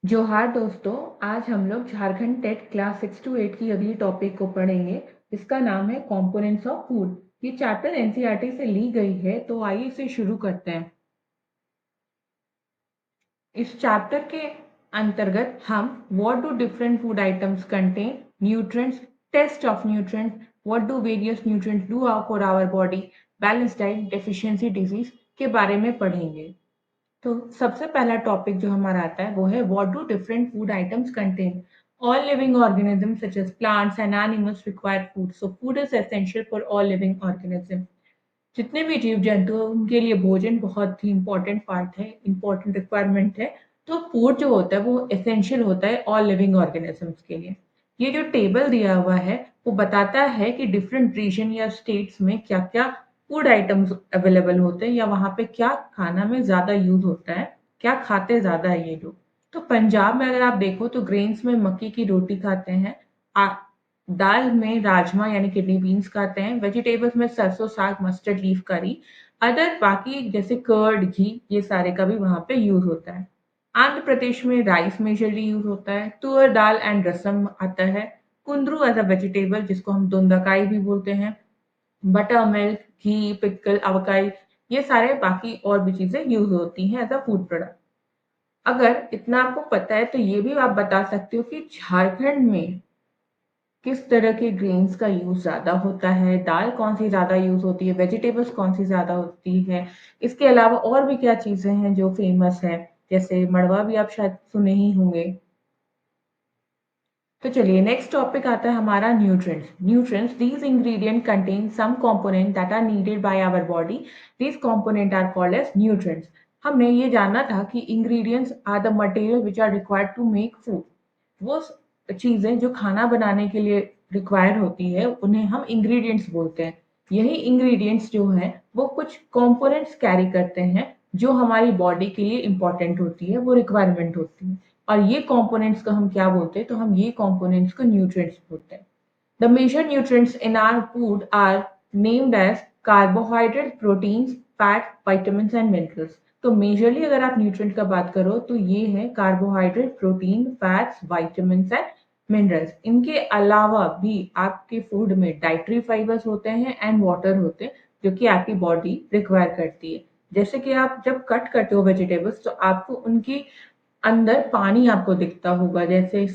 जोहार दोस्तों, आज हम लोग झारखंड टेट क्लास 6 to 8 की अगली टॉपिक को पढ़ेंगे। इसका नाम है कंपोनेंट्स ऑफ फूड। ये चैप्टर एनसीईआरटी से ली गई है, तो आइए इसे शुरू करते हैं। इस चैप्टर के अंतर्गत हम what do different food items contain, nutrients, test of nutrients, what do various nutrients do for our body, balance diet, deficiency disease के बारे में पढ़ेंगे। तो सबसे पहला टॉपिक जो हमारा आता है वो है what do different food items contain. All living organisms such as plants and animals require food, so food is essential for all living organism. जितने भी जीव जंतु हैं उनके लिए भोजन बहुत ही इंपॉर्टेंट पार्ट है, इंपॉर्टेंट रिक्वायरमेंट है। तो फूड जो होता है वो एसेंशियल होता है ऑल लिविंग ऑर्गेनिजम्स के लिए। ये जो टेबल दिया हुआ है वो बताता है कि डिफरेंट रीजन या स्टेट्स में क्या क्या फूड आइटम्स अवेलेबल होते हैं या वहाँ पे क्या खाना में ज़्यादा यूज होता है, क्या खाते ज़्यादा है ये लोग। तो पंजाब में अगर आप देखो तो ग्रेन्स में मक्की की रोटी खाते हैं, दाल में राजमा यानी किडनी बीन्स खाते हैं, वेजिटेबल्स में सरसों साग, मस्टर्ड लीफ करी, अदर बाकी जैसे कर्ड, घी, ये सारे का भी वहाँ पे यूज होता है। आंध्र प्रदेश में राइस मेजरली यूज होता है, तुअर दाल एंड रसम आता है, कुंदरू एज अ वेजिटेबल जिसको हम दोंदाकाई भी बोलते हैं, बटर मिल्क, घी, पिकल, अवकाई, ये सारे बाकी और भी चीजें यूज होती हैं एज अ फूड प्रोडक्ट। अगर इतना आपको पता है तो ये भी आप बता सकते हो कि झारखंड में किस तरह के ग्रेन्स का यूज ज्यादा होता है, दाल कौन सी ज्यादा यूज होती है, वेजिटेबल्स कौन सी ज्यादा होती है। इसके अलावा और भी क्या चीजें हैं जो फेमस है, जैसे मड़वा भी आप शायद सुने ही होंगे। तो चलिए नेक्स्ट टॉपिक आता है हमारा nutrients. Nutrients, these ingredient contain some component that are needed by our body. These component are called as nutrients. हमने ये जानना था कि ingredients are the material which are required to make food. वो चीजें जो खाना बनाने के लिए रिक्वायर होती है उन्हें हम इंग्रेडिएंट्स बोलते हैं। यही इंग्रेडिएंट्स जो हैं वो कुछ कंपोनेंट्स कैरी करते हैं जो हमारी बॉडी के लिए इंपॉर्टेंट होती है, वो रिक्वायरमेंट होती है। और ये कंपोनेंट्स को हम क्या बोलते हैं, तो हम ये कंपोनेंट्स को न्यूट्रिएंट्स बोलते हैं। The major nutrients in our food are named as carbohydrate, proteins, fat, vitamins and minerals. तो मेजरली अगर आप न्यूट्रिएंट का बात करो तो ये है carbohydrate, protein, fats, vitamins and minerals. इनके अलावा भी आपके फूड में डाइटरी फाइबर्स होते हैं एंड वाटर होते हैं जो कि आपकी बॉडी रिक्वायर करती है। जैसे कि आप जब कट करते हो वेजिटेबल्स तो आपको उनकी अंदर पानी आपको दिखता होगा, जैसे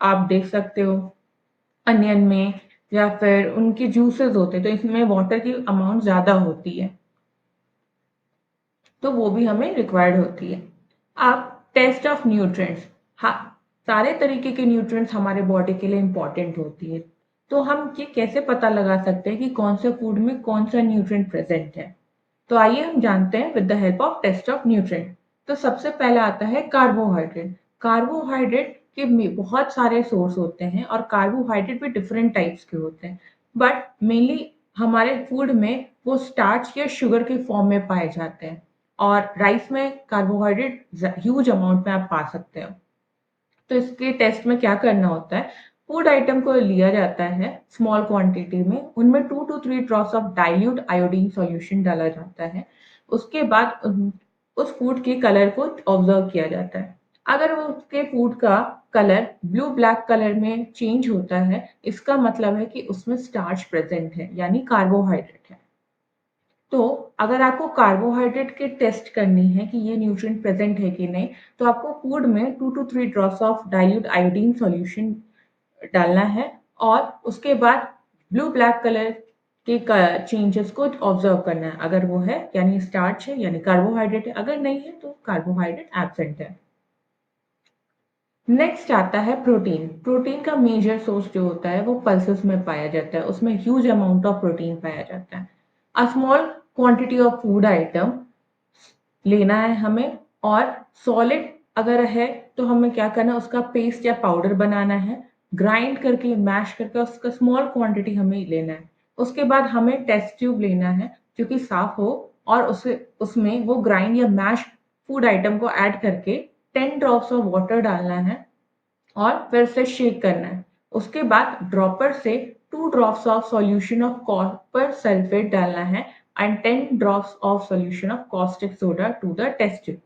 आप देख सकते हो अनियन में, या फिर उनके जूसेस होते हैं तो इसमें वाटर की अमाउंट ज्यादा होती है, तो वो भी हमें रिक्वायर्ड होती है। अब टेस्ट ऑफ न्यूट्रिएंट्स। हाँ, सारे तरीके के न्यूट्रिएंट्स हमारे बॉडी के लिए इंपॉर्टेंट होती है। तो हम ये कैसे पता लगा सकते हैं कि कौन से फूड में कौन सा न्यूट्रिएंट प्रेजेंट है। तो आइए हम जानते हैं with the help of test of nutrient. तो सबसे पहला आता है कार्बोहाइड्रेट। कार्बोहाइड्रेट के बहुत सारे सोर्स होते हैं और कार्बोहाइड्रेट भी डिफरेंट टाइप्स के होते हैं, बट मेनली हमारे फूड में वो स्टार्च या शुगर के फॉर्म में पाए जाते हैं। और राइस में कार्बोहाइड्रेट ह्यूज अमाउंट में आप पा सकते हो। तो इसके टेस्ट में क्या करना होता है, फूड आइटम को लिया जाता है स्मॉल क्वांटिटी में, उनमें 2 to 3 drops of dilute iodine solution डाला जाता है। उसके बाद उस फूड के कलर को ऑब्जर्व किया जाता है। अगर वो उसके फूड का कलर ब्लू ब्लैक कलर में चेंज होता है, इसका मतलब है कि उसमें स्टार्च प्रेजेंट है यानी कार्बोहाइड्रेट है। तो अगर आपको कार्बोहाइड्रेट के टेस्ट करनी है कि ये न्यूट्रिएंट प्रेजेंट है कि नहीं, तो आपको फूड में 2 to 3 drops of dilute iodine solution डालना है और उसके बाद ब्लू ब्लैक कलर के चेंजेस को ऑब्जर्व करना है। अगर वो है यानी स्टार्च है यानी कार्बोहाइड्रेट है, अगर नहीं है तो कार्बोहाइड्रेट एब्सेंट है। नेक्स्ट आता है प्रोटीन। प्रोटीन का मेजर सोर्स जो होता है वो पल्सेस में पाया जाता है, उसमें ह्यूज अमाउंट ऑफ प्रोटीन पाया जाता है। A small quantity of food item लेना है हमें, और सॉलिड अगर है तो हमें क्या करना है, उसका पेस्ट या पाउडर बनाना है, ग्राइंड करके मैश करके उसका स्मॉल क्वांटिटी हमें लेना है। उसके बाद हमें टेस्ट ट्यूब लेना है जो कि साफ हो, और उसे उसमें वो ग्राइंड या मैश फूड आइटम को ऐड करके 10 ड्रॉप्स ऑफ वाटर डालना है और फिर से शेक करना है। उसके बाद ड्रॉपर से 2 drops of solution of copper sulphate डालना है and 10 drops of solution of caustic soda to the test tube.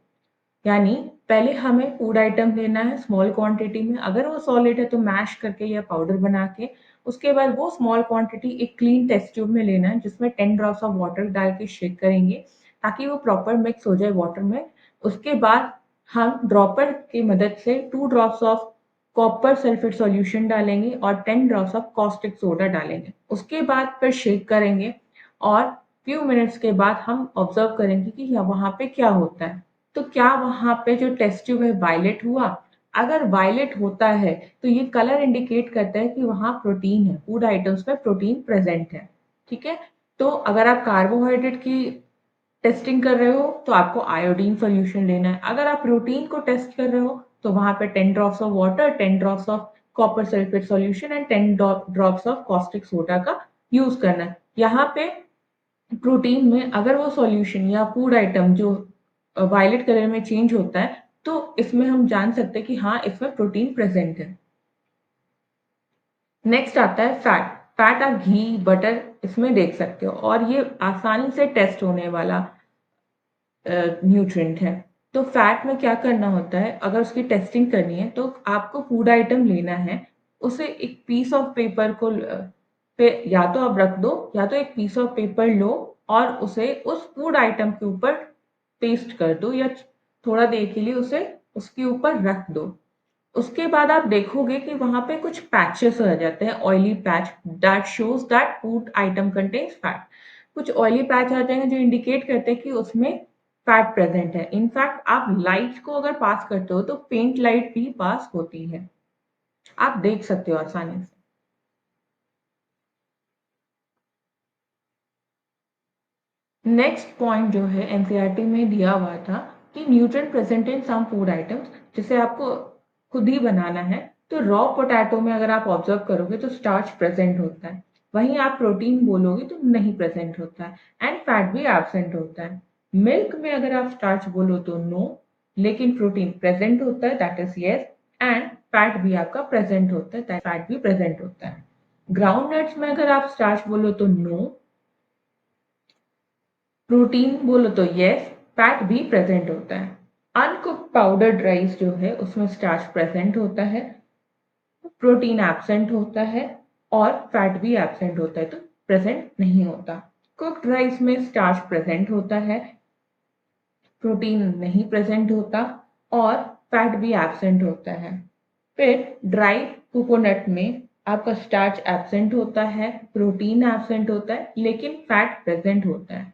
यानी पहले हमें फूड आइटम लेना है स्मॉल क्वांटिटी में, अगर वो सॉलिड है तो मैश करके या पाउडर बना के, उसके बाद वो स्मॉल क्वांटिटी एक क्लीन टेस्ट ट्यूब में लेना है जिसमें 10 ड्रॉप्स ऑफ वाटर डाल के शेक करेंगे ताकि वो प्रॉपर मिक्स हो जाए वाटर में। उसके बाद हम ड्रॉपर की मदद से 2 drops of copper sulphate solution डालेंगे और 10 ड्रॉप्स ऑफ कॉस्टिक सोडा डालेंगे। उसके बाद फिर शेक करेंगे और फ्यू मिनट्स के बाद हम ऑब्जर्व करेंगे कि वहाँ पे क्या होता है। तो क्या वहाँ पे जो टेस्ट ट्यूब है वायलेट हुआ? अगर वायलेट होता है तो ये कलर इंडिकेट करता है कि वहाँ प्रोटीन है, फूड आइटम्स में प्रोटीन प्रेजेंट है। ठीक है? तो अगर आप कार्बोहाइड्रेट की टेस्टिंग कर रहे हो तो आपको आयोडीन सॉल्यूशन लेना है। अगर आप प्रोटीन को टेस्ट कर रहे हो तो वहाँ पे 10 drops of water, 10 drops of copper sulphate solution and 10 drops of caustic soda का यूज करना है। यहाँ पे प्रोटीन में अगर वो सॉल्यूशन या फूड आइटम जो वायलेट कलर में चेंज होता है तो इसमें हम जान सकते हैं कि हाँ इसमें प्रोटीन प्रेजेंट है। नेक्स्ट आता है फैट। फैट आप घी, बटर इसमें देख सकते हो और ये आसानी से टेस्ट होने वाला न्यूट्रिएंट है। तो फैट में क्या करना होता है, अगर उसकी टेस्टिंग करनी है तो आपको फूड आइटम लेना है, उसे एक पीस ऑफ पेपर को पे या तो आप रख दो या तो एक पीस ऑफ पेपर लो और उसे उस फूड आइटम के ऊपर पेस्ट कर दो या थोड़ा देर के लिए उसे उसके ऊपर रख दो। उसके बाद आप देखोगे कि वहां पे कुछ पैचेस आ जाते हैं, oily patch that shows that food item contains fat. कुछ ऑयली पैच आ जाएंगे जो इंडिकेट करते हैं कि उसमें फैट प्रेजेंट है। इनफैक्ट आप लाइट को अगर पास करते हो तो फेंट लाइट भी पास होती है, आप देख सकते हो आसानी से। नेक्स्ट पॉइंट जो है एनसीईआरटी में दिया हुआ था कि nutrient present in some food items, जिसे आपको खुद ही बनाना है। तो रॉ पोटैटो में अगर आप ऑब्जर्व करोगे तो स्टार्च प्रेजेंट होता है, वहीं आप प्रोटीन बोलोगे तो नहीं प्रेजेंट होता है एंड फैट भी एब्सेंट होता है। मिल्क में अगर आप स्टार्च बोलो तो नो, लेकिन प्रोटीन प्रेजेंट होता है that is yes, and fat भी आपका प्रेजेंट होता है, फैट भी प्रेजेंट होता है। ग्राउंड नट्स में अगर आप स्टार्च बोलो तो नो, प्रोटीन बोलो तो यस, फैट भी प्रेजेंट होता है। अनकुक्ड पाउडर्ड राइस जो है उसमें स्टार्च प्रेजेंट होता है, प्रोटीन एब्सेंट होता है और फैट भी एब्सेंट होता है, तो प्रेजेंट नहीं होता। कुक्ड राइस में स्टार्च प्रेजेंट होता है, प्रोटीन नहीं प्रेजेंट होता और फैट भी एब्सेंट होता है। फिर ड्राई कोकोनट में आपका स्टार्च एब्सेंट होता है, प्रोटीन एब्सेंट होता है, लेकिन फैट प्रेजेंट होता है।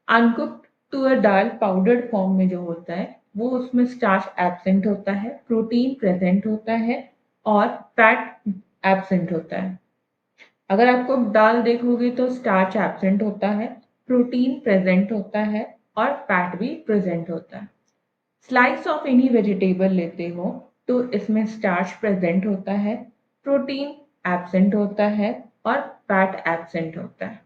अनकुक्ड तुअर दाल पाउडर्ड फॉर्म में जो होता है वो उसमें स्टार्च एब्सेंट होता है, प्रोटीन प्रेजेंट होता है और फैट एब्सेंट होता है। अगर आपको दाल देखोगे तो स्टार्च एब्सेंट होता है, प्रोटीन प्रेजेंट होता है और फैट भी प्रेजेंट होता है। स्लाइस ऑफ एनी वेजिटेबल लेते हो तो इसमें स्टार्च प्रेजेंट होता है, प्रोटीन एब्सेंट होता है और फैट एब्सेंट होता है।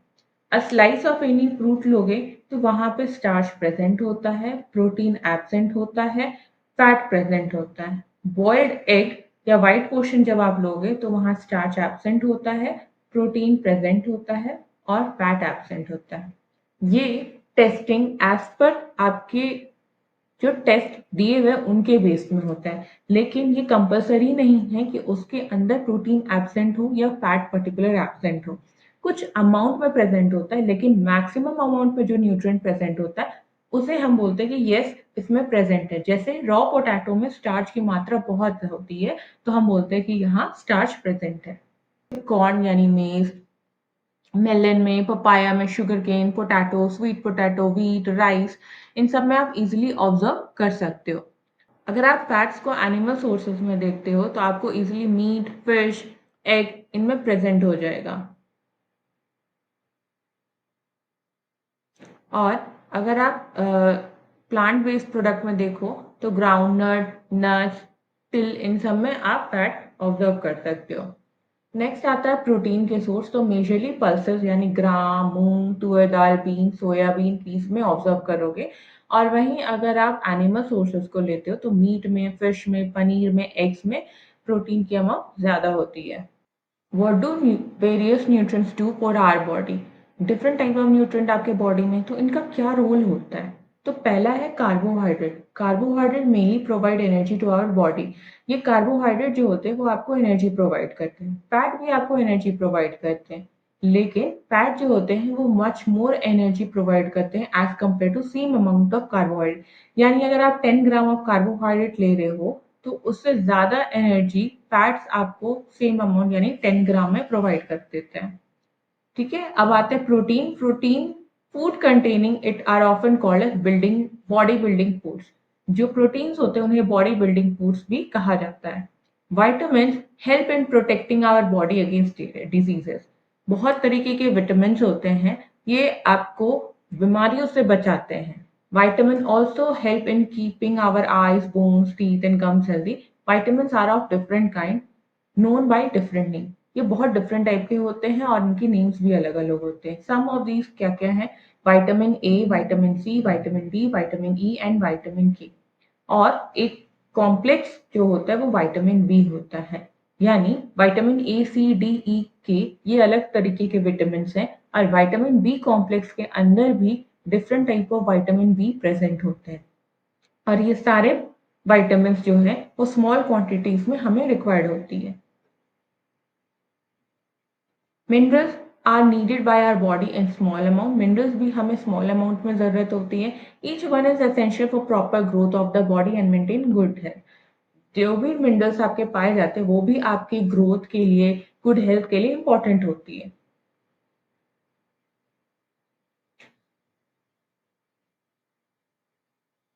स्लाइस ऑफ एनी फ्रूट लोगे तो वहां पे स्टार्च प्रेजेंट होता है, प्रोटीन एब्सेंट होता है, फैट प्रेजेंट होता है। बॉइल्ड एग या व्हाइट पोर्शन जब आप लोगे तो वहां स्टार्च एब्सेंट होता है, प्रोटीन प्रेजेंट होता है और फैट एब्सेंट होता है। ये टेस्टिंग एज पर आपके जो टेस्ट दिए हुए उनके बेस में होता है, लेकिन ये कंपलसरी नहीं है कि उसके अंदर प्रोटीन एब्सेंट हो या फैट पर्टिकुलर एब्सेंट हो। कुछ अमाउंट में प्रेजेंट होता है, लेकिन मैक्सिमम अमाउंट में जो न्यूट्रिएंट प्रेजेंट होता है उसे हम बोलते हैं कि यस इसमें प्रेजेंट है। जैसे रॉ पोटैटो में स्टार्च की मात्रा बहुत होती है तो हम बोलते हैं कि यहाँ स्टार्च प्रेजेंट है। कॉर्न यानी मेज, मेलन में, पपाया में, sugarcane, potato, sweet potato, wheat, rice, इन सब में आप इजीली ऑब्जर्व कर सकते हो। अगर आप फैट्स को एनिमल सोर्सेज में देखते हो तो आपको इजीली मीट, फिश, एग इनमें प्रेजेंट हो जाएगा। और अगर आप प्लांट बेस्ड प्रोडक्ट में देखो तो ग्राउंडनट, नट्स, तिल, इन सब में आप फैट ऑब्जर्व कर सकते हो। नेक्स्ट आता है प्रोटीन के सोर्स, तो मेजरली पल्सेस यानी ग्राम, मूंग, तुअर दाल, बीन, सोयाबीन, पीस में ऑब्जर्व करोगे। और वहीं अगर आप एनिमल सोर्सेज को लेते हो तो मीट में, फिश में, पनीर में, एग्स में प्रोटीन की अमाउंट ज्यादा होती है। What do various nutrients do for our body? Different type of nutrient आपके बॉडी में, तो इनका क्या रोल होता है? तो पहला है carbohydrate. Carbohydrate mainly provide energy to our body. ये कार्बोहाइड्रेट जो होते हैं वो आपको एनर्जी प्रोवाइड करते हैं। फैट भी आपको एनर्जी प्रोवाइड करते हैं, लेकिन फैट जो होते हैं वो मच मोर एनर्जी प्रोवाइड करते हैं as compare to same amount of carbohydrate. यानी अगर आप 10 ग्राम ऑफ कार्बोहाइड्रेट ले रहे हो तो उससे ज़्यादा एनर्जी फैट्स आपको सेम अमाउंट यानी 10 ग्राम में प्रोवाइड कर देते हैं। ठीक है, अब आते हैं protein. Protein food containing it are often called as building body building foods. जो प्रोटीन्स होते हैं उन्हें बॉडी बिल्डिंग फूड्स भी कहा जाता है। Vitamin help in protecting our body against diseases. बहुत तरीके के विटामिन होते हैं, ये आपको बीमारियों से बचाते हैं। Vitamin also help in keeping our eyes, bones, teeth and gums healthy. Vitamins are of different kind, known by different name. ये बहुत डिफरेंट टाइप के होते हैं और इनके नेम्स भी अलग अलग होते हैं। सम ऑफ दीज क्या क्या है? Vitamin A, vitamin C, vitamin D, vitamin E and vitamin K. और एक कॉम्प्लेक्स जो होता है वो विटामिन बी होता है। यानी विटामिन ए, सी, डी, ई, के ये अलग तरीके के विटामिन हैं और विटामिन बी कॉम्प्लेक्स के अंदर भी different type of vitamin be present होते हैं। और ये सारे विटामिन जो हैं वो स्मॉल क्वांटिटीज में हमें रिक्वायर्ड होती है। Minerals are needed by our body in small amount. Minerals भी हमें स्मॉल अमाउंट में ज़रूरत होती है। Each one is essential for proper growth of the body and maintain good health. जो भी मिनरल्स आपके पाए जाते हैं वो भी आपकी ग्रोथ के लिए, गुड हेल्थ के लिए इंपॉर्टेंट होती है।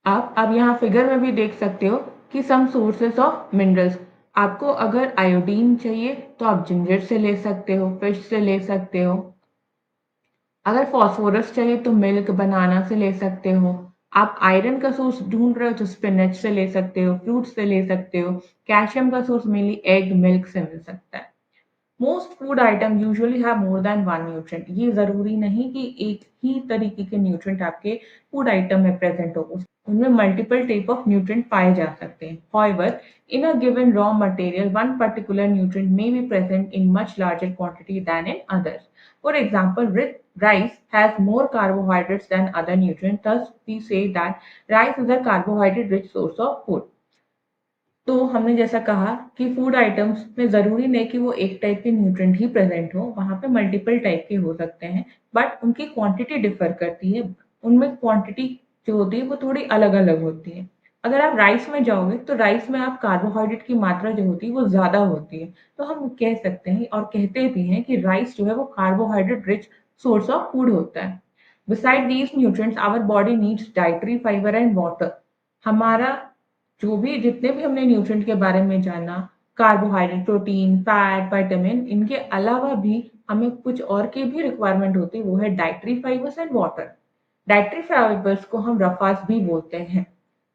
आप अब यहाँ फिगर में भी देख सकते हो कि सम सोर्सेस ऑफ मिनरल्स। आपको अगर आयोडीन चाहिए तो आप जिंजर से ले सकते हो, फिश से ले सकते हो। अगर फास्फोरस चाहिए तो मिल्क, बनाना से ले सकते हो। आप आयरन का सोर्स ढूंढ रहे हो तो स्पिनच से ले सकते हो, फ्रूट से ले सकते हो। कैल्शियम का सोर्स मेनली एग, मिल्क से मिल सकता है। Most food item usually have more than one nutrient. ये जरूरी नहीं कि एक ही तरीके के न्यूट्रिएंट आपके फूड आइटम में प्रेजेंट हो, उनमें मल्टीपल टाइप ऑफ न्यूट्रिएंट पाए जा सकते हैं। However, in a given raw material, one particular nutrient may be present in much larger quantity than in others. For example, rice has more carbohydrates than other nutrients. Thus, we say that rice is a carbohydrate-rich source of food. तो हमने जैसा कहा कि food items में ज़रूरी नहीं कि वो एक टाइप के न्यूट्रिएंट ही प्रेज़ेंट हो, वहाँ पे मल्टीपल टाइप के हो सकते हैं, बट उनकी क्वांटिटी डिफ़र करती है। उनमें क्वांटिटी जो होती है वो थोड़ी अलग-अलग होती है। अगर आप राइस में जाओगे तो राइस में आप कार्बोहाइड्रेट की मात्रा जो होती है वो ज़्यादा होती है। तो हम कह सकते हैं और कहते भी हैं कि राइस जो है वो carbohydrate rich source of food होता है। Beside these nutrients, our body needs dietary fiber and water. हमारा जो भी जितने भी हमने न्यूट्रिएंट के बारे में जाना, कार्बोहाइड्रेट, प्रोटीन, फैट, विटामिन, इनके अलावा भी हमें कुछ और की भी रिक्वायरमेंट होती है, वो है dietary fibres and water. Dietary fibres को हम रफास भी बोलते हैं।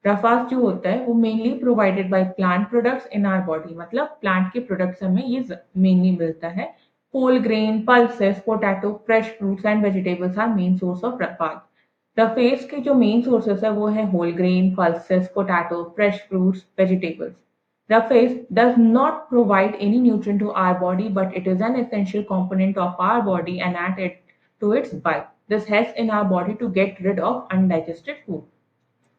रफास जो होता है वो mainly provided by plant products in our body, मतलब प्लांट के प्रोडक्ट्स हमें ये मेनली मिलता है। Whole grain, pulses, potato, fresh fruits and vegetables are main source of roughage. Roughage के जो मेन सोर्सेस है वो है whole grain, pulses, potato, fresh fruits, vegetables. Roughage does not provide any nutrient to our body, but it is an essential component of our body and add it to its bulk. This helps in our body to get rid of undigested food.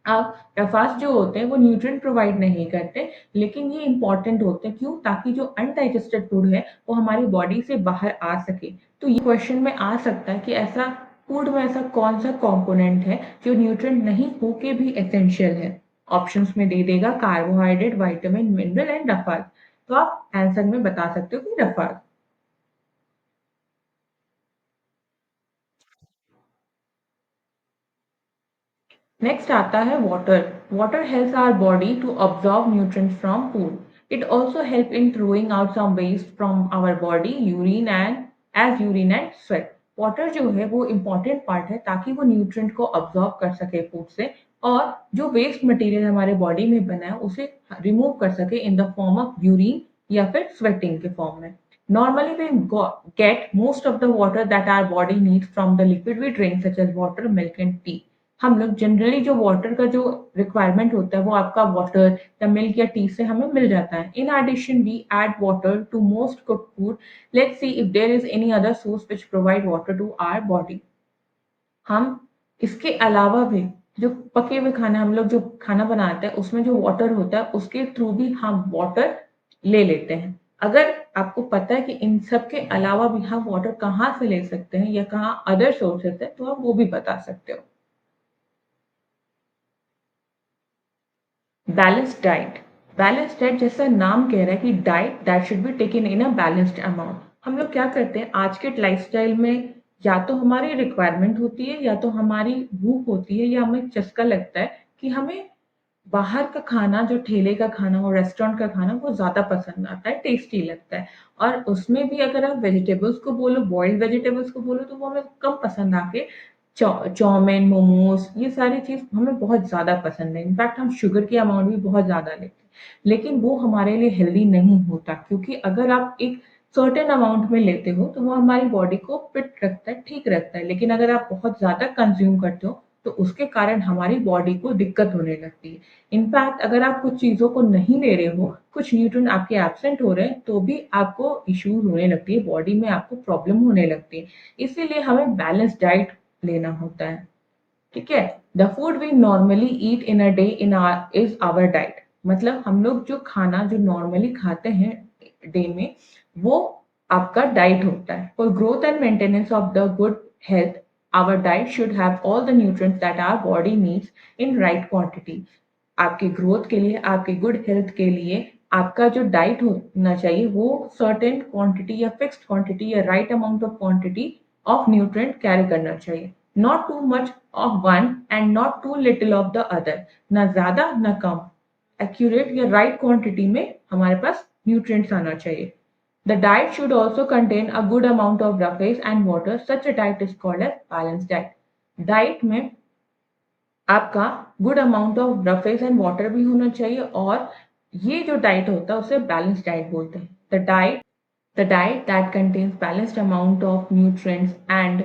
अब रफास जो होते हैं वो nutrient provide नहीं करते, लेकिन ये important होते हैं। क्यों? ताकि जो अनडाइजेस्टेड फूड है वो हमारी बॉडी से बाहर आ सके। तो ये क्वेश्चन में आ सकता है कि ऐसा फूड में ऐसा कौन सा कंपोनेंट है जो न्यूट्रिएंट नहीं होके भी एसेंशियल है? ऑप्शंस में दे देगा कार्बोहाइड्रेट, विटामिन, मिनरल एंड रफास। तो आप आंसर में बता सकते हो कि रफास। नेक्स्ट आता है water. Water helps our body to absorb nutrients from food. It also help in throwing out some waste from our body, urine and sweat. Water जो है वो इम्पोर्टेंट पार्ट है ताकि वो न्यूट्रिएंट को अब्सॉर्ब कर सके फूड से और जो वेस्ट मटेरियल हमारे बॉडी में बना है उसे रिमूव कर सके in the form of urine या फिर स्वेटिंग के फॉर्म में। Normally, we get most of the water that our body needs from the liquid we drink, such as water, milk, and tea. हम लोग जनरली जो water का जो requirement होता है वो आपका वाटर या मिल्क या टी से हमें मिल जाता है। In addition we add water to most cook food. Let's see if there is any other source which provide water to our body. हम इसके अलावा भी जो पके हुए खाना हम लोग जो खाना बनाते हैं, उसमें जो वाटर होता है, उसके थ्रू भी हम वाटर ले लेते हैं। अगर आपको पता है कि इन सब के अलावा भी हम वाटर कहाँ से ले सकते हैं या कहाँ अदर सोर्सेज़ है, तो आप वो भी बता सकते हो। Balanced diet. बैलेंस्ड डाइट जैसा नाम कह रहा है कि diet that should be taken in a balanced amount. हम लोग क्या करते हैं आज के लाइफ़स्टाइल में, या तो हमारी रिक्वायरमेंट होती है या तो हमारी भूख होती है या हमें चस्का लगता है कि हमें बाहर का खाना, जो ठेले का खाना हो, रेस्टोरेंट का खाना, वो ज़्यादा पसंद आता है, टेस्टी लगता है। और उसमें भी अगर आप वेजिटेबल्स को बोलो, बॉइल्ड वेजिटेबल्स को बोलो, तो वो हमें कम पसंद आके चाउमीन, मोमोज़, ये सारी चीज़ हमें बहुत ज़्यादा पसंद है। इनफैक्ट हम शुगर की अमाउंट भी बहुत ज़्यादा लेते हैं। लेकिन वो हमारे लिए हेल्दी नहीं होता, क्योंकि अगर आप एक सर्टेन अमाउंट में लेते हो, तो वो हमारी बॉडी को फिट रखता है, ठीक रखता है। लेकिन अगर आप बहुत ज़्यादा कंज़्यूम करते हो, तो उसके कारण हमारी बॉडी को दिक्कत होने लगती है। इनफैक्ट अगर आप कुछ चीज़ों को नहीं ले रहे हो, कुछ न्यूट्रिएंट आपके एब्सेंट हो रहे हैं, तो भी आपको इश्यूज़ होने लगती है, बॉडी में आपको प्रॉब्लम होने लगती है। इसीलिए हमें बैलेंस डाइट लेना होता है, ठीक है? The food we normally eat in a day in our is our diet. मतलब हम लोग जो खाना जो नॉर्मली खाते हैं डे में, वो आपका डाइट होता है। For growth and maintenance of the good health, our diet should have all the nutrients that our body needs in right quantity. आपकी ग्रोथ के लिए, आपकी गुड हेल्थ के लिए आपका जो डाइट होना चाहिए, वो सर्टेन क्वांटिटी या फिक्स्ड क्वांटिटी या right amount of quantity of nutrient carry करना चाहिए। Not too much of one and not too little of the other. ना ज़्यादा ना कम। एक्यूरेट या राइट क्वांटिटी में हमारे पास न्यूट्रिएंट्स आना चाहिए। The diet should also contain a good amount of roughage and water. Such a diet is called as balanced diet. Diet में आपका good amount of roughage and water भी होना चाहिए, और ये जो डाइट होता है उसे बैलेंस डाइट बोलते हैं। The diet that contains balanced amount of nutrients and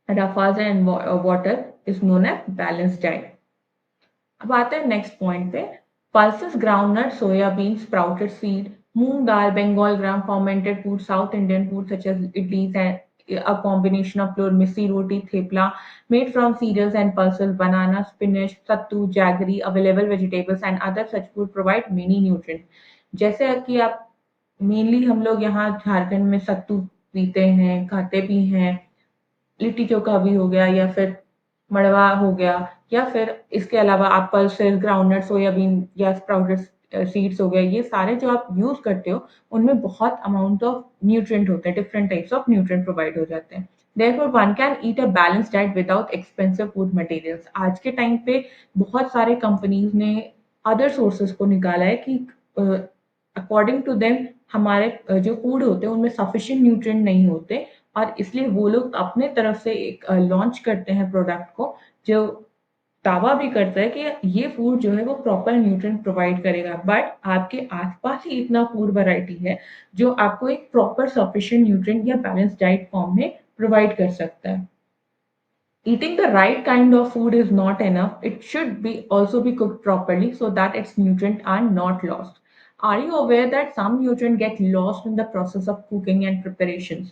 roughage and water is known as balance diet. अब आते हैं नेक्स्ट पॉइंट पे। Pulses, groundnut, soybean, sprouted seed, मूंग दाल, Bengal gram, fermented food, South Indian food such as idlis and a combination of flour, missi roti, thepla made from cereals and pulses, banana, spinach, sattu, jaggery, available vegetables and other such food provide many nutrients। जैसे कि आप mainly हम लोग यहाँ झारखंड में सत्तू पीते हैं, खाते भी हैं, लिट्टी चोखा भी हो गया या फिर मड़वा हो गया, या फिर इसके अलावा आप पल्सेस, ग्राउंडनट, सोयाबीन या स्प्राउटेड सीड्स हो गए, ये सारे जो आप यूज़ करते हो, उनमें बहुत अमाउंट ऑफ न्यूट्रिएंट होते हैं, different types of nutrient provide हो जाते हैं। Therefore one can eat a balanced diet without expensive food materials. आज के टाइम पे बहुत सारे कंपनीज़ ने अदर सोर्सेज़ को निकाला है कि अ, अकॉर्डिंग टू देम हमारे जो फूड होते हैं उनमें सफिशिएंट न्यूट्रिएंट नहीं होते, और इसलिए वो लोग अपने तरफ से एक लॉन्च करते हैं प्रोडक्ट को, जो दावा भी करता है कि ये फूड जो है वो प्रॉपर न्यूट्रिएंट प्रोवाइड करेगा। बट आपके आस-पास ही इतना फूड वैरायटी है जो आपको एक प्रॉपर सफिशिएंट न्यूट्रिएंट या बैलेंस्ड डाइट फॉर्म में प्रोवाइड कर सकता है। Eating the right kind of food is not enough. It should be also be cooked properly so that its nutrients are not lost. Are you aware that some nutrients get lost in the process of cooking and preparations?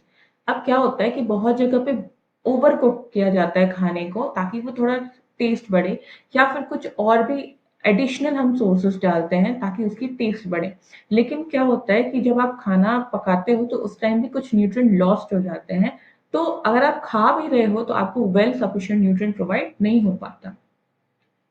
अब क्या होता है कि बहुत जगह पे over cook किया जाता है खाने को ताकि वो थोड़ा टेस्ट बढ़े, या फिर कुछ और भी एडिशनल हम सोर्सेस डालते हैं ताकि उसकी टेस्ट बढ़े। लेकिन क्या होता है कि जब आप खाना पकाते हो तो उस टाइम भी कुछ न्यूट्रिएंट लॉस्ट हो जाते हैं, तो अगर आप खा भी रहे हो तो आपको वेल सफिशिएंट न्यूट्रिएंट प्रोवाइड नहीं हो पाता।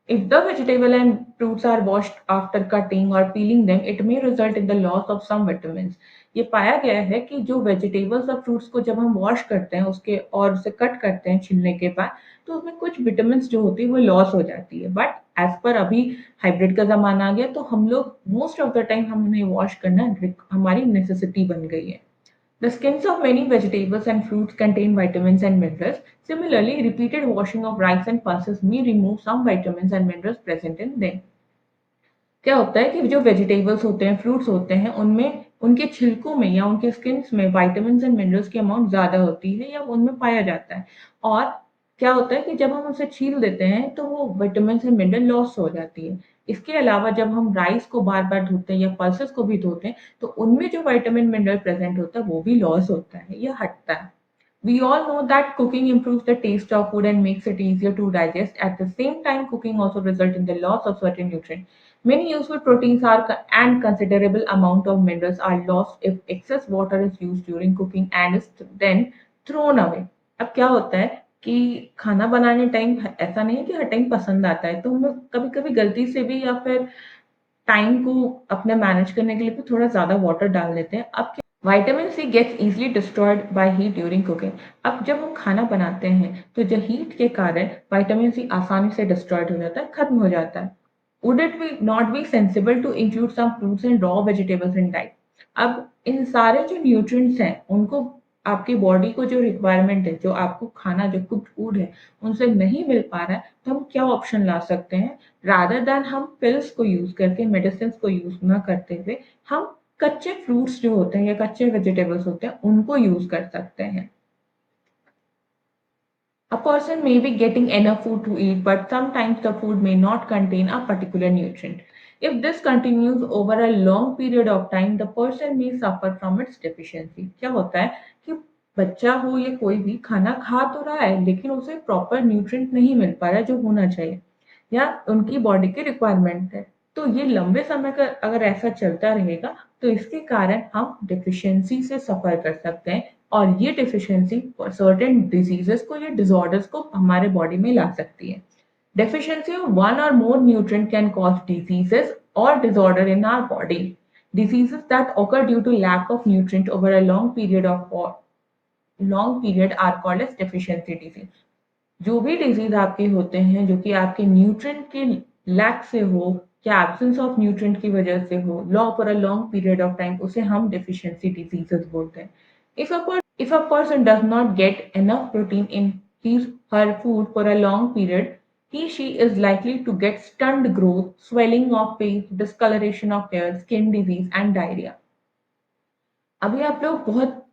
If the vegetable and fruits are washed after cutting or peeling them, it may result in the loss of some vitamins। ये पाया गया है कि जो वेजिटेबल्स और फ्रूट्स को जब हम वॉश करते हैं उसके और उसे कट करते हैं छिलने के बाद, तो उसमें कुछ विटामिन्स जो होती है वो लॉस हो जाती है। बट एज पर अभी हाइब्रिड का ज़माना आ गया, तो हम लोग मोस्ट ऑफ द टाइम हम उन्हें वॉश करना हमारी नेसेसिटी बन गई है। The skins of many vegetables and fruits contain vitamins and minerals. Similarly, repeated washing of rice and pulses may remove some vitamins and minerals present in them। क्या होता है कि जो वेजिटेबल्स होते हैं, फ्रूट्स होते हैं, उनमें उनके छिलकों में या उनके स्किन्स में विटामिन्स एंड मिनरल्स की अमाउंट ज़्यादा होती है या उनमें पाया जाता है। और क्या होता है कि जब हम उसे छील देते हैं तो वो विटामिन्स एंड मिनरल लॉस हो जाती है। इसके अलावा जब हम राइस को बार-बार धोते हैं या पल्सेस को भी धोते हैं, तो उनमें जो विटामिन मिनरल प्रेज़ेंट होता है वो भी लॉस होता है या हटता है। We all know that cooking improves the taste of food and makes it easier to digest. At the same time, cooking also results in the loss of certain nutrients. Many useful proteins and considerable amount of minerals are lost if excess water is used during cooking and is then thrown away. अब क्या होता है कि खाना बनाने time ऐसा नहीं है कि हर टाइम पसंद आता है, तो हम कभी-कभी गलती से भी या फिर टाइम को अपने मैनेज करने के लिए भी थोड़ा ज़्यादा वाटर डाल देते हैं। अब क्या vitamin C gets easily destroyed by heat during cooking. अब जब हम खाना बनाते हैं, तो जो हीट के कारण विटामिन सी आसानी से डिस्ट्रॉयड हो जाता है, खत्म हो जाता है। Would it be not be sensible to include some fruits and raw vegetables in diet? अब इन सारे जो न्यूट्रिएंट्स हैं, उनको आपकी बॉडी को जो रिक्वायरमेंट है, जो आपको खाना जो कुक्ड फूड है, उनसे नहीं मिल पा रहा है, तो हम क्या ऑप्शन ला सकते हैं? रादर दैन हम पिल्स को यूज़ करके मेडिसिन्स को यूज़ ना करते हुए हम कच्चे फ्रूट्स जो होते हैं या कच्चे वेजिटेबल्स होते हैं उनको यूज़ कर सकते हैं। A person may be getting enough food to eat, but sometimes the food may not contain a particular nutrient. If this continues over a long period of time, the person may suffer from its deficiency. क्या होता है कि बच्चा हो या कोई भी खाना खा तो रहा है लेकिन उसे प्रॉपर न्यूट्रिएंट नहीं मिल पा रहा है जो होना चाहिए या उनकी बॉडी की रिक्वायरमेंट है। तो ये लंबे समय का अगर ऐसा चलता रहेगा तो इसके कारण हम डेफिशिएंसी से सफ़र कर सकते हैं और ये डेफिशिएंसी सर्टेन डिजीजेस को या डिसऑर्डर्स को हमारे बॉडी में ला सकती है। Deficiency of one or more nutrient can cause diseases or disorder in our body. Diseases that occur due to lack of nutrient over a long period are called as deficiency disease. जो भी disease आपके होते हैं जो कि आपके nutrient के lack से हो या एब्सेंस ऑफ न्यूट्रिएंट की वजह से हो for a long period of time उसे हम डेफिशिएंसी डिजीजेस बोलते हैं। If a person does not get enough protein in his her food for a long period, she is likely to get stunned growth, swelling of face, discoloration of hair, skin disease and diarrhea। अभी आप लोग बहुत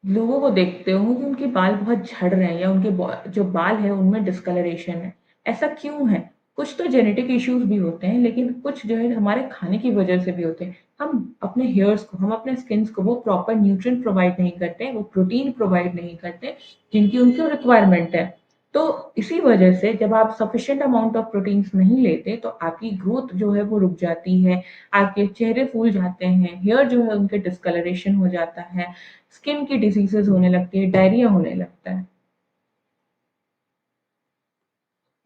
लोगों को देखते होंगे कि उनके बाल बहुत झड़ रहे हैं या उनके जो बाल है उनमें डिस्कलरेशन है। ऐसा क्यों है? कुछ तो जेनेटिक इश्यूज भी होते हैं लेकिन कुछ जो है हमारे खाने की वजह से भी होते हैं। हम अपने स्किन्स को वो प्रॉपर न्यूट्रिएंट प्रोवाइड नहीं करते, वो प्रोटीन प्रोवाइड नहीं करते जिनकी उनको रिक्वायरमेंट है। तो इसी वजह से जब आप सफिशिएंट अमाउंट ऑफ प्रोटीन्स नहीं लेते तो आपकी ग्रोथ जो है वो रुक जाती है, आपके चेहरे फूल जाते हैं, हेयर जो है उनके डिस्कलरेशन हो जाता है, स्किन की डिसीजेस होने लगती है, डायरिया होने लगता है।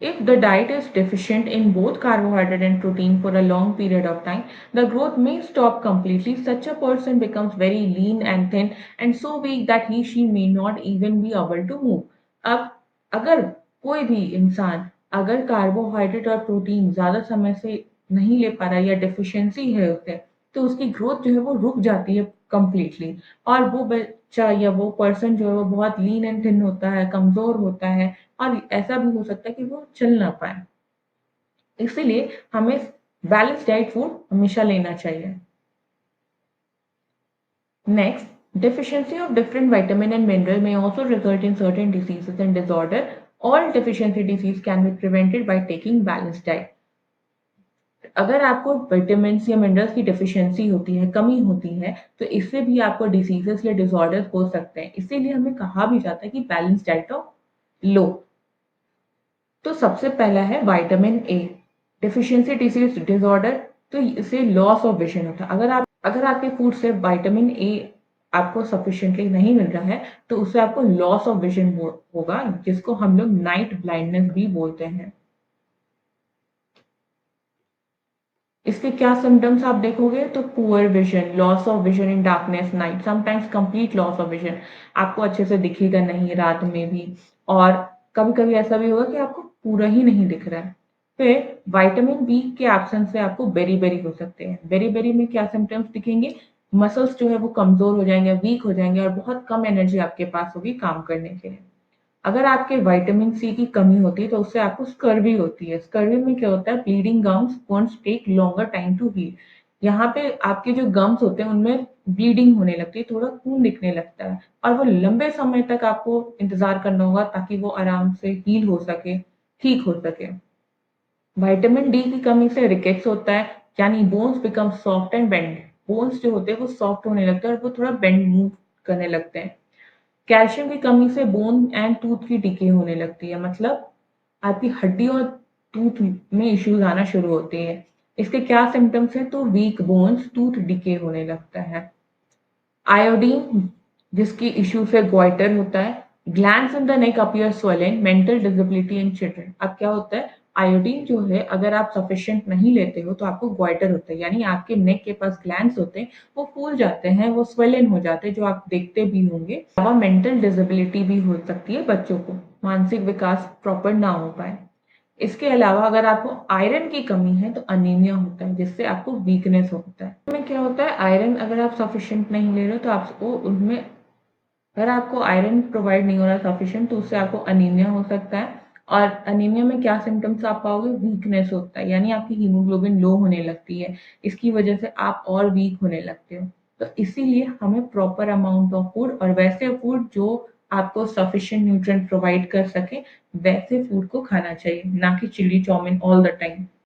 If the diet is deficient in both carbohydrate and protein for a long period of time, the growth may stop completely. Such a person becomes very lean and thin and so weak that she may not even be able to move. अब अगर कोई भी इंसान अगर carbohydrate और protein ज़्यादा समय से नहीं ले पा रहा है या डेफिशिएंसी है उसे, तो उसकी ग्रोथ जो है वो रुक जाती है कंप्लीटली और वो बच्चा या वो पर्सन जो है वो बहुत लीन एंड थिन होता है, कमज़ोर होता है और ऐसा भी हो सकता है कि वो चल ना पाए। इसीलिए हमें बैलेंस डाइट फूड हमेशा लेना चाहिए। Next, deficiency of different vitamin and mineral may also result in certain diseases and disorder. All deficiency disease can be prevented by taking balanced diet. अगर आपको विटामिन्स या मिनरल्स की डेफिशिएंसी होती है, कमी होती है, तो इससे भी आपको डिसीजेस या डिसऑर्डर्स हो सकते हैं। इसीलिए हमें कहा भी जाता है कि बैलेंस डाइट लो। तो सबसे पहला है विटामिन ए। डेफिशिएंसी डिसीज डिसऑर्डर तो इसे लॉस ऑफ विजन होता है। अगर आपके फूड से विटामिन ए आपको सफिशिएंटली नहीं मिल रहा है, तो उससे आपको लॉस ऑफ विजन होगा जिसको हम लोग नाइट ब्लाइंडनेस भी बोलते हैं। इसके क्या सिम्पटम्स आप देखोगे तो poor vision, loss of vision in darkness night, sometimes complete loss of vision. आपको अच्छे से दिखेगा नहीं रात में भी और कभी-कभी ऐसा भी होगा कि आपको पूरा ही नहीं दिख रहा है। फिर विटामिन बी के एब्सेंस से आपको बेरी-बेरी हो सकते हैं। बेरी-बेरी में क्या सिम्पटम्स दिखेंगे? मसल्स जो है वो कमज़ोर हो जाएँगे, वीक हो जाएँगे और बहुत कम एनर्जी आपके पास होगी काम करने के लिए। अगर आपके विटामिन सी की कमी होती है तो उससे आपको स्कर्वी होती है। स्कर्वी में क्या होता है bleeding gums wants take longer time to heal. यहाँ पे आपके जो गम्स होते हैं उनमें ब्लीडिंग होने लगती है, थोड़ा खून दिखने लगता है और वो लंबे समय तक आपको इंतज़ार करना होगा ताकि वो आराम से हील हो सके, ठीक हो सके। विटामिन डी की कमी से रिकेट्स होता है यानी bones become soft and bend. Bones जो होते हैं वो सॉफ्ट होने लगते हैं और वो थोड़ा बेंड मूव करने लगते हैं। कैल्शियम की कमी से बोन एंड टूथ की डिके होने लगती है, मतलब आपकी हड्डी और टूथ में इश्यूज आना शुरू होते हैं। इसके क्या सिम्टम्स हैं? तो वीक बोन्स, टूथ डिके होने लगता है। आयोडीन, जिसकी इश्यू से गोइटर होता है। Glands in the neck appear swollen, mental disability in children. अब क्या होता है, आयोडीन जो है अगर आप सफिशिएंट नहीं लेते हो तो आपको गोइटर होता है, यानी आपके नेक के पास ग्लैंड्स होते हैं, वो फूल जाते हैं, वो swollen हो जाते हैं, जो आप देखते भी होंगे। अलावा मेंटल डिसेबिलिटी भी हो सकती है बच्चों को, मानसिक विकास प्रॉपर ना हो पाए। इसके अलावा अगर आपको आयरन की कमी है तो अनीमिया होता है, जिससे आपको वीकनेस होता है। इसमें क्या होता है, आयरन अगर आप सफिशिएंट नहीं ले रहे हो तो आपको उनमें, अगर आपको आयरन प्रोवाइड नहीं हो रहा सफिशिएंट तो उससे आपको अनीमिया हो सकता है। और अनीमिया में क्या सिम्टम्स आप पाओगे, वीकनेस होता है, यानी आपकी हीमोग्लोबिन लो होने लगती है। इसकी वजह से आप और वीक होने लगते हो। तो इसीलिए हमें प्रॉपर अमाउंट ऑफ फूड और वैसे फूड जो आपको सफिशिएंट न्यूट्रिएंट प्रोवाइड कर सके, वैसे फूड को खाना चाहिए, ना कि chilli chowmein all the time.